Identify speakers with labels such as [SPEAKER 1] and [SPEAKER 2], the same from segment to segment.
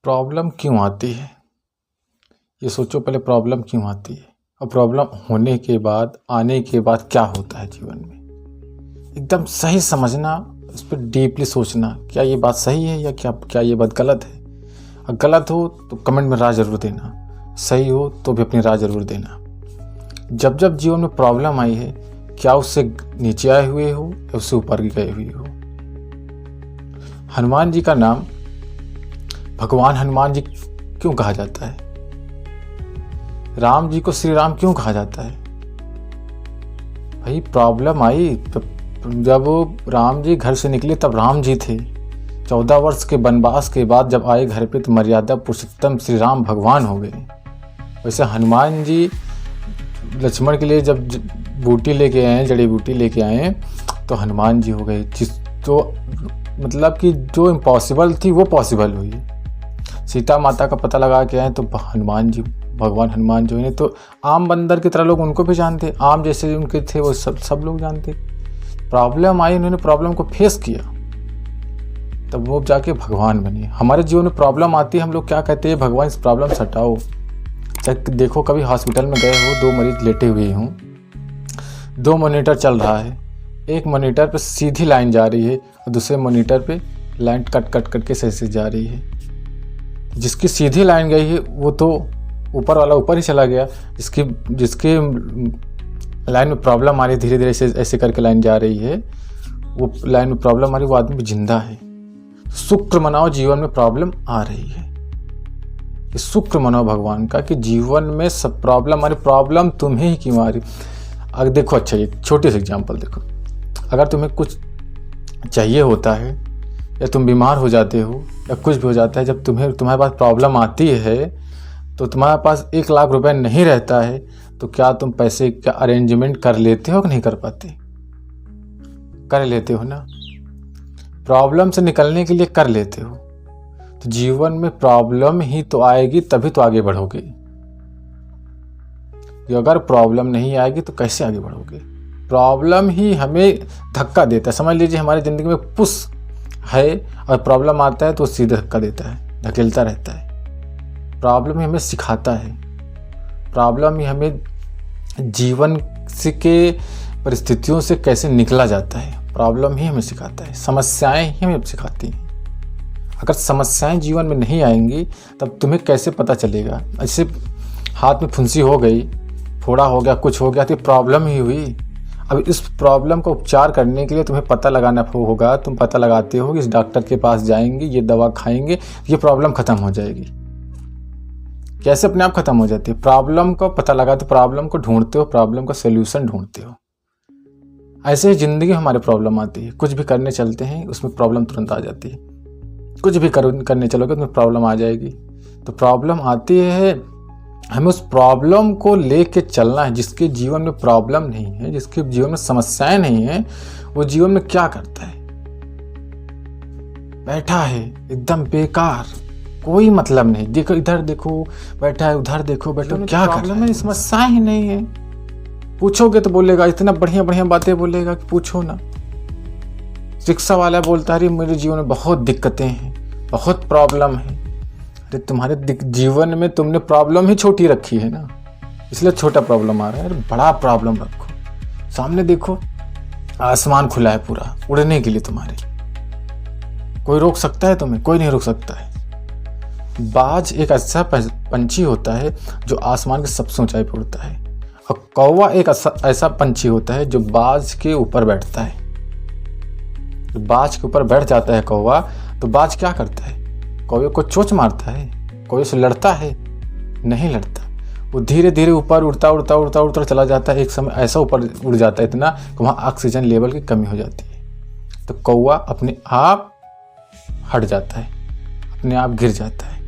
[SPEAKER 1] Problem क्यों आती है? ये सोचो पहले, प्रॉब्लम क्यों आती है और प्रॉब्लम होने के बाद, आने के बाद क्या होता है जीवन में। एकदम सही समझना, इस पर डीपली सोचना, क्या ये बात सही है या क्या ये बात गलत है। अगर गलत हो तो कमेंट में राय ज़रूर देना, सही हो तो भी अपनी राय ज़रूर देना। जब जब जीवन में प्रॉब्लम आई है, क्या उससे नीचे आए हुए हो या उससे ऊपर गए हुए हो। हनुमान जी का नाम भगवान हनुमान जी क्यों कहा जाता है? राम जी को श्री राम क्यों कहा जाता है? भाई प्रॉब्लम आई जब राम जी घर से निकले तब राम जी थे। 14 वर्ष के वनवास के बाद जब आए घर पे तो मर्यादा पुरुषोत्तम श्री राम भगवान हो गए। वैसे हनुमान जी लक्ष्मण के लिए जब बूटी लेके आए, जड़ी बूटी लेके आए, तो हनुमान जी हो गए। तो मतलब कि जो इम्पॉसिबल थी वो पॉसिबल हुई। सीता माता का पता लगा के आए तो हनुमान जी, भगवान हनुमान जी ने। तो आम बंदर की तरह लोग उनको भी जानते, आम जैसे उनके थे वो सब लोग जानते। प्रॉब्लम आई, उन्होंने प्रॉब्लम को फेस किया, तब वो जाके भगवान बने। हमारे जीवन में प्रॉब्लम आती है, हम लोग क्या कहते हैं, भगवान इस प्रॉब्लम से हटाओ। चाहे देखो कभी हॉस्पिटल में गए हो, 2 मरीज लेटे हुए हों, 2 मॉनिटर चल रहा है, एक मॉनिटर पे सीधी लाइन जा रही है और दूसरे मॉनिटर पे लाइन कट के सही से जा रही है। जिसकी सीधी लाइन गई है वो तो ऊपर वाला ऊपर ही चला गया, जिसके लाइन में प्रॉब्लम आ रही है, धीरे धीरे ऐसे करके लाइन जा रही है, वो लाइन में प्रॉब्लम आ रही है, वो आदमी भी जिंदा है। शुक्र मनाओ जीवन में प्रॉब्लम आ रही है, शुक्र मनाओ भगवान का कि जीवन में सब प्रॉब्लम आ रही। प्रॉब्लम तुम्हें ही क्यों आ रही? अगर देखो, अच्छा एक छोटी सी एग्जांपल देखो, अगर तुम्हें कुछ चाहिए होता है या तुम बीमार हो जाते हो या कुछ भी हो जाता है, जब तुम्हारे पास प्रॉब्लम आती है तो तुम्हारे पास 1 लाख रुपए नहीं रहता है, तो क्या तुम पैसे का अरेंजमेंट कर लेते हो कि नहीं कर पाते? कर लेते हो ना। प्रॉब्लम से निकलने के लिए कर लेते हो। तो जीवन में प्रॉब्लम ही तो आएगी तभी तो आगे बढ़ोगे। अगर प्रॉब्लम नहीं आएगी तो कैसे आगे बढ़ोगे? प्रॉब्लम ही हमें धक्का देता है। समझ लीजिए हमारी ज़िंदगी में पुश है और प्रॉब्लम आता है तो सीधे धक्का देता है, धकेलता रहता है। प्रॉब्लम ही हमें सिखाता है, प्रॉब्लम ही हमें जीवन के परिस्थितियों से कैसे निकला जाता है, प्रॉब्लम ही हमें सिखाता है। समस्याएं ही हमें सिखाती हैं। अगर समस्याएं जीवन में नहीं आएंगी तब तुम्हें कैसे पता चलेगा? ऐसे हाथ में फुंसी हो गई, फोड़ा हो गया, कुछ हो गया, तो प्रॉब्लम ही हुई। अब इस प्रॉब्लम का उपचार करने के लिए तुम्हें पता लगाना होगा। तुम पता लगाते हो कि इस डॉक्टर के पास जाएंगे, ये दवा खाएंगे, ये प्रॉब्लम खत्म हो जाएगी। कैसे अपने आप खत्म हो जाती है? प्रॉब्लम को पता लगाते, प्रॉब्लम को ढूंढते हो, प्रॉब्लम का सोल्यूशन ढूंढते हो। ऐसे ही जिंदगी में हमारे प्रॉब्लम आती है। कुछ भी करने चलते हैं उसमें प्रॉब्लम तुरंत आ जाती है। कुछ भी करने चलोगे उसमें प्रॉब्लम आ जाएगी। तो प्रॉब्लम आती है, हमें उस प्रॉब्लम को लेके चलना है। जिसके जीवन में प्रॉब्लम नहीं है, जिसके जीवन में समस्याएं नहीं है, वो जीवन में क्या करता है? बैठा है एकदम बेकार, कोई मतलब नहीं। देखो इधर देखो बैठा है, उधर देखो बैठो, क्या प्रॉब्लम है? समस्याएं ही नहीं है। पूछोगे तो बोलेगा, इतना बढ़िया बढ़िया बातें बोलेगा कि पूछो ना। रिक्शा वाला बोलता है मेरे जीवन में बहुत दिक्कतें हैं, बहुत प्रॉब्लम है। अरे तुम्हारे जीवन में तुमने प्रॉब्लम ही छोटी रखी है ना, इसलिए छोटा प्रॉब्लम आ रहा है। अरे बड़ा प्रॉब्लम रखो। सामने देखो आसमान खुला है पूरा उड़ने के लिए तुम्हारे। कोई रोक सकता है तुम्हें? कोई नहीं रोक सकता है। बाज एक ऐसा पंछी होता है जो आसमान के सबसे ऊंचाई पर उड़ता है, और कौवा एक ऐसा पंछी होता है जो बाज के ऊपर बैठता है। बाज के ऊपर बैठ जाता है कौवा, तो बाज क्या करता है? कौवे को चोंच मारता है? कौवे से लड़ता है? नहीं लड़ता। वो धीरे धीरे ऊपर उड़ता चला जाता है। एक समय ऐसा ऊपर उड़ जाता है इतना कि वहाँ ऑक्सीजन लेवल की कमी हो जाती है, तो कौवा अपने आप हट जाता है, अपने आप गिर जाता है।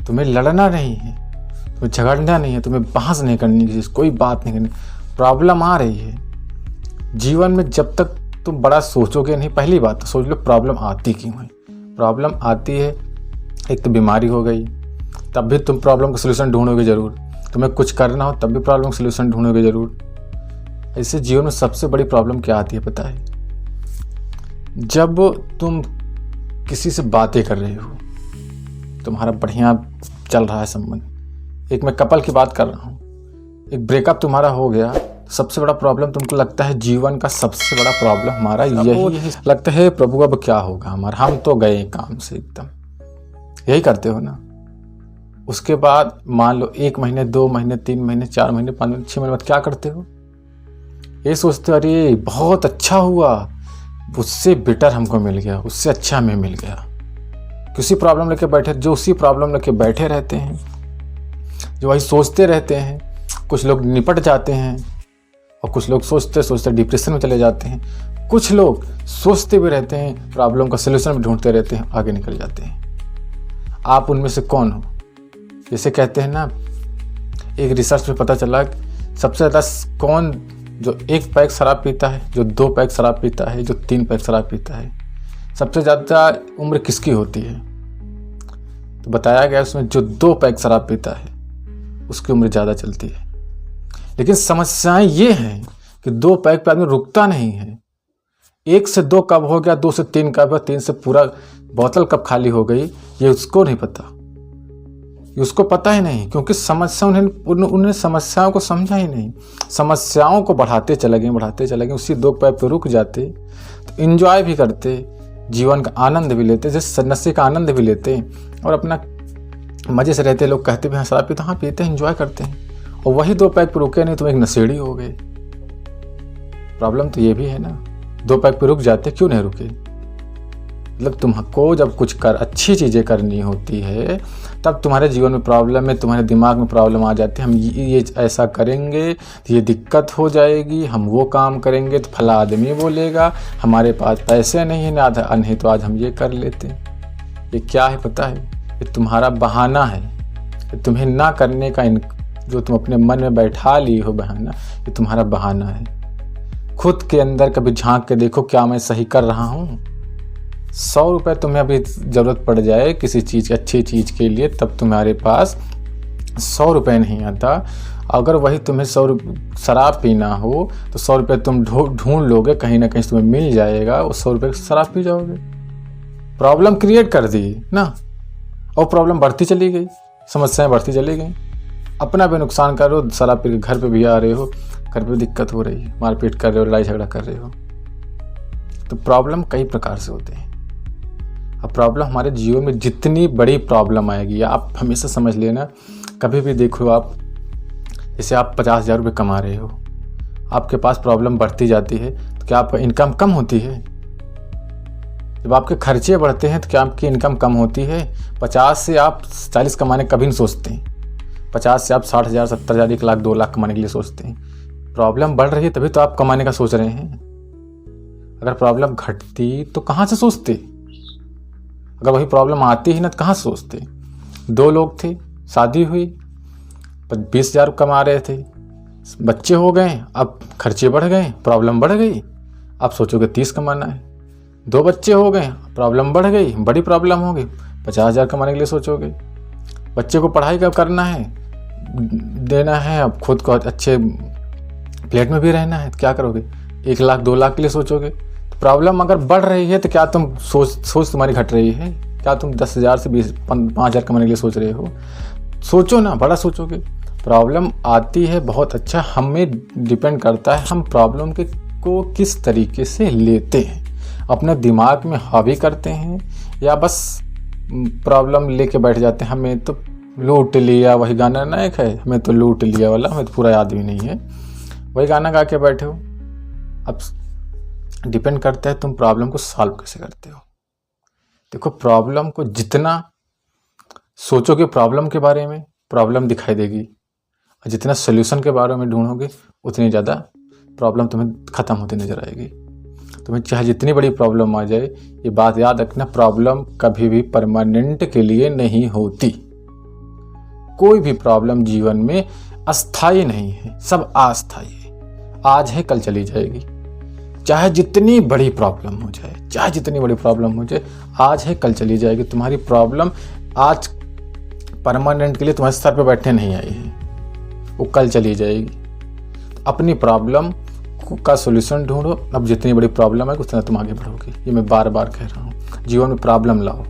[SPEAKER 1] तुम्हें लड़ना नहीं है, तुम्हें झगड़ना नहीं है, तुम्हें बहस नहीं करनी है, कोई बात नहीं करनी। प्रॉब्लम आ रही है जीवन में, जब तक तुम बड़ा सोचोगे नहीं। पहली बात तो सोच लो प्रॉब्लम आती क्यों है। प्रॉब्लम आती है, एक तो बीमारी हो गई, तब भी तुम प्रॉब्लम का सोल्यूशन ढूंढोगे जरूर। तुम्हें कुछ करना हो तब भी प्रॉब्लम का सोल्यूशन ढूंढोगे जरूर। ऐसे जीवन में सबसे बड़ी प्रॉब्लम क्या आती है पता है? जब तुम किसी से बातें कर रहे हो, तुम्हारा बढ़िया चल रहा है संबंध। एक मैं कपल की बात कर रहा हूँ, एक ब्रेकअप तुम्हारा हो गया, सबसे बड़ा प्रॉब्लम तुमको लगता है जीवन का सबसे बड़ा प्रॉब्लम हमारा यही है, लगता है प्रभु अब क्या होगा हमारा, हम तो गए काम से एकदम, यही करते हो ना। उसके बाद मान लो 1 महीने 2 महीने 3 महीने 4 महीने 5 महीने 6 महीने बाद क्या करते हो, ये सोचते हो अरे बहुत अच्छा हुआ, उससे बेटर हमको मिल गया, उससे अच्छा हमें मिल गया। उसी प्रॉब्लम लेके बैठे, जो उसी प्रॉब्लम लेके बैठे रहते हैं, जो वही सोचते रहते हैं। कुछ लोग निपट जाते हैं और कुछ लोग सोचते सोचते डिप्रेशन में चले जाते हैं। कुछ लोग सोचते भी रहते हैं, प्रॉब्लम का सलूशन भी ढूंढते रहते हैं, आगे निकल जाते हैं। आप उनमें से कौन हो? जैसे कहते हैं ना, एक रिसर्च में पता चला सबसे ज़्यादा कौन जो 1 पैक शराब पीता है, जो 2 पैक शराब पीता है, जो 3 पैक शराब पीता है, सबसे ज़्यादा उम्र किसकी होती है? तो बताया गया उसमें जो 2 पैक शराब पीता है उसकी उम्र ज़्यादा चलती है। लेकिन समस्याएं ये हैं कि 2 पैक पे आदमी रुकता नहीं है। 1 से 2 कब हो गया, 2 से 3 कब हुआ, 3 से पूरा बोतल कब खाली हो गई, ये उसको नहीं पता, ये उसको पता ही नहीं, क्योंकि समस्या उन्होंने समस्याओं को समझा ही नहीं। समस्याओं को बढ़ाते चले गए, उसी 2 पैक पे रुक जाते तो इन्जॉय भी करते, जीवन का आनंद भी लेते, जैसे नशे का आनंद भी लेते और अपना मज़े से रहते। लोग कहते भी हाँ शराब पीते, हाँ पीते हैं, इन्जॉय करते हैं, और वही 2 पैक पे रुके नहीं तो एक नशेड़ी हो गए। प्रॉब्लम तो ये भी है ना, 2 पैक पे रुक जाते, क्यों नहीं रुके? मतलब तुमको जब कुछ अच्छी चीज़ें करनी होती है तब तुम्हारे जीवन में प्रॉब्लम है, तुम्हारे दिमाग में प्रॉब्लम आ जाती है। हम ये ऐसा करेंगे तो ये दिक्कत हो जाएगी, हम वो काम करेंगे तो फला आदमी बोलेगा, हमारे पास पैसे नहीं है ना, नहीं तो आज हम ये कर लेते। ये क्या है पता है? ये तुम्हारा बहाना है, ये तुम्हें ना करने का जो तुम अपने मन में बैठा ली हो बहाना, ये तुम्हारा बहाना है। खुद के अंदर कभी झांक के देखो, क्या मैं सही कर रहा हूँ? 100 रुपये तुम्हें अभी ज़रूरत पड़ जाए किसी चीज़, अच्छी चीज़ के लिए, तब तुम्हारे पास 100 रुपये नहीं आता। अगर वही तुम्हें 100 शराब पीना हो तो 100 रुपये तुम ढूंढ लोगे, कहीं ना कहीं तुम्हें मिल जाएगा, उस 100 रुपये शराब पी जाओगे। प्रॉब्लम क्रिएट कर दी ना, और प्रॉब्लम बढ़ती चली गई, समस्याएं बढ़ती चली गई। अपना भी नुकसान कर रहे हो, शराब पी के घर पे भी आ रहे हो, घर पे दिक्कत हो रही है, मारपीट कर रहे हो, लड़ाई झगड़ा कर रहे हो। तो प्रॉब्लम कई प्रकार से होते हैं। अब प्रॉब्लम हमारे जीवन में जितनी बड़ी प्रॉब्लम आएगी, आप हमेशा समझ लेना, कभी भी देखो आप, जैसे आप 50,000 रुपये कमा रहे हो, आपके पास प्रॉब्लम बढ़ती जाती है तो क्या आपका इनकम कम होती है? जब आपके खर्चे बढ़ते हैं तो क्या आपकी इनकम कम होती है? 50 से आप 40 कमाने कभी नहीं सोचते, 50 से आप 60,000 70,000 1 लाख 2 लाख कमाने के लिए सोचते हैं। प्रॉब्लम बढ़ रही है तभी तो आप कमाने का सोच रहे हैं। अगर प्रॉब्लम घटती तो कहाँ से सोचते? अगर वही प्रॉब्लम आती ही ना तो कहाँ सोचते? 2 लोग थे, शादी हुई, 20,000 कमा रहे थे, बच्चे हो गए, अब खर्चे बढ़ गए, प्रॉब्लम बढ़ गई, अब सोचोगे 30 कमाना है। 2 बच्चे हो गए, प्रॉब्लम बढ़ गई, बड़ी प्रॉब्लम हो गई, 50,000 कमाने के लिए सोचोगे। बच्चे को पढ़ाई कब करना है, देना है, अब खुद को अच्छे फ्लैट में भी रहना है, तो क्या करोगे? 1 लाख 2 लाख के लिए सोचोगे। तो प्रॉब्लम अगर बढ़ रही है तो क्या तुम सोच तुम्हारी घट रही है? क्या तुम 10,000 से 5,000 कमाने के लिए सोच रहे हो? सोचो ना, बड़ा सोचोगे। प्रॉब्लम आती है, बहुत अच्छा, हमें डिपेंड करता है हम प्रॉब्लम को किस तरीके से लेते हैं। अपने दिमाग में हावी करते हैं या बस प्रॉब्लम लेके बैठ जाते हैं, हमें तो लूट लिया, वही गाना ना एक है, हमें तो लूट लिया वाला, हमें तो पूरा आदमी नहीं है, वही गाना गा के बैठे हो। अब डिपेंड करता है तुम प्रॉब्लम को सॉल्व कैसे करते हो। देखो, प्रॉब्लम को जितना सोचोगे प्रॉब्लम के बारे में, प्रॉब्लम दिखाई देगी, और जितना सोल्यूशन के बारे में ढूंढोगे उतनी ज़्यादा प्रॉब्लम तुम्हें ख़त्म होती नजर आएगी। तुम्हें चाहे जितनी बड़ी प्रॉब्लम आ जाए, ये बात याद रखना, प्रॉब्लम कभी भी परमानेंट के लिए नहीं होती। कोई भी प्रॉब्लम जीवन में अस्थायी नहीं है, सब अस्थायी है। आज है कल चली जाएगी। चाहे जितनी बड़ी प्रॉब्लम हो जाए, चाहे जितनी बड़ी प्रॉब्लम हो जाए, आज है कल चली जाएगी। तुम्हारी प्रॉब्लम आज परमानेंट के लिए तुम्हारे सर पे बैठने नहीं आई है, वो कल चली जाएगी। अपनी प्रॉब्लम का सॉल्यूशन ढूंढो। अब जितनी बड़ी प्रॉब्लम है उतना तुम आगे बढ़ोगे। ये मैं बार बार कह रहा हूँ। जीवन में प्रॉब्लम लाओ,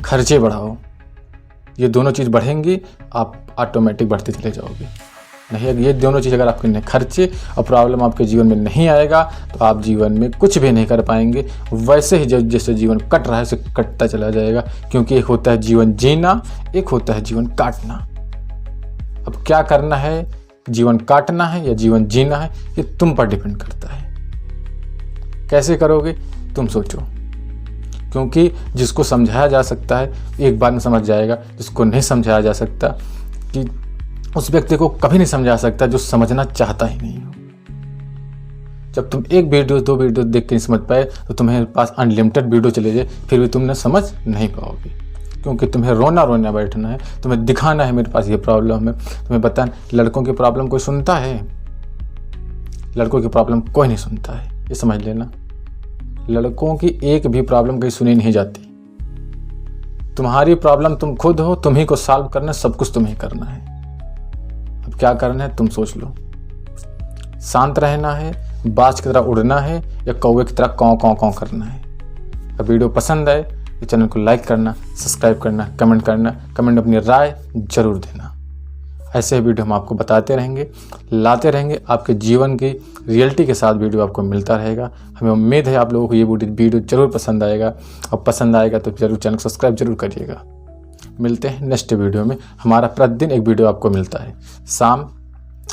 [SPEAKER 1] खर्चे बढ़ाओ, ये दोनों चीज़ बढ़ेंगी, आप ऑटोमेटिक बढ़ते चले जाओगे। नहीं, अगर ये दोनों चीज़ अगर आपके नहीं खर्चे और प्रॉब्लम आपके जीवन में नहीं आएगा तो आप जीवन में कुछ भी नहीं कर पाएंगे। वैसे ही जैसे जीवन कट रहा है उसे कटता चला जाएगा, क्योंकि एक होता है जीवन जीना, एक होता है जीवन काटना। अब क्या करना है, जीवन काटना है या जीवन जीना है, ये तुम पर डिपेंड करता है। कैसे करोगे तुम सोचो, क्योंकि जिसको समझाया जा सकता है एक बार में समझ जाएगा, जिसको नहीं समझाया जा सकता कि उस व्यक्ति को कभी नहीं समझा सकता जो समझना चाहता ही नहीं हो। जब तुम एक वीडियो 2 वीडियो देख के नहीं समझ पाए तो तुम्हारे पास अनलिमिटेड वीडियो चले जाए फिर भी तुमने समझ नहीं पाओगे, क्योंकि तुम्हें रोना बैठना है, तुम्हें दिखाना है मेरे पास ये प्रॉब्लम है। तुम्हें बताना, लड़कों की प्रॉब्लम कोई सुनता है? लड़कों की प्रॉब्लम कोई नहीं सुनता है, ये समझ लेना। लड़कों की एक भी प्रॉब्लम कहीं सुनी नहीं जाती। तुम्हारी प्रॉब्लम तुम खुद हो, तुम्ही को सॉल्व करना, सब कुछ तुम्हें करना है। अब क्या करना है तुम सोच लो। शांत रहना है, बाज की तरह उड़ना है, या कौवे की तरह कौं कौं कौं करना है। अब वीडियो पसंद आए तो चैनल को लाइक करना, सब्सक्राइब करना, कमेंट करना, कमेंट में अपनी राय जरूर देना। ऐसे वीडियो हम आपको बताते रहेंगे, लाते रहेंगे, आपके जीवन की रियलिटी के साथ वीडियो आपको मिलता रहेगा। हमें उम्मीद है आप लोगों को ये वीडियो जरूर पसंद आएगा, और पसंद आएगा तो जरूर चैनल को सब्सक्राइब जरूर करिएगा। मिलते हैं नेक्स्ट वीडियो में। हमारा प्रतिदिन एक वीडियो आपको मिलता है, शाम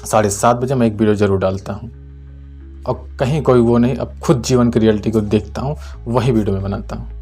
[SPEAKER 1] 7:30 बजे मैं एक वीडियो जरूर डालता हूँ, और कहीं कोई वो नहीं, अब खुद जीवन की रियलिटी को देखता हूँ, वही वीडियो में बनाता हूँ।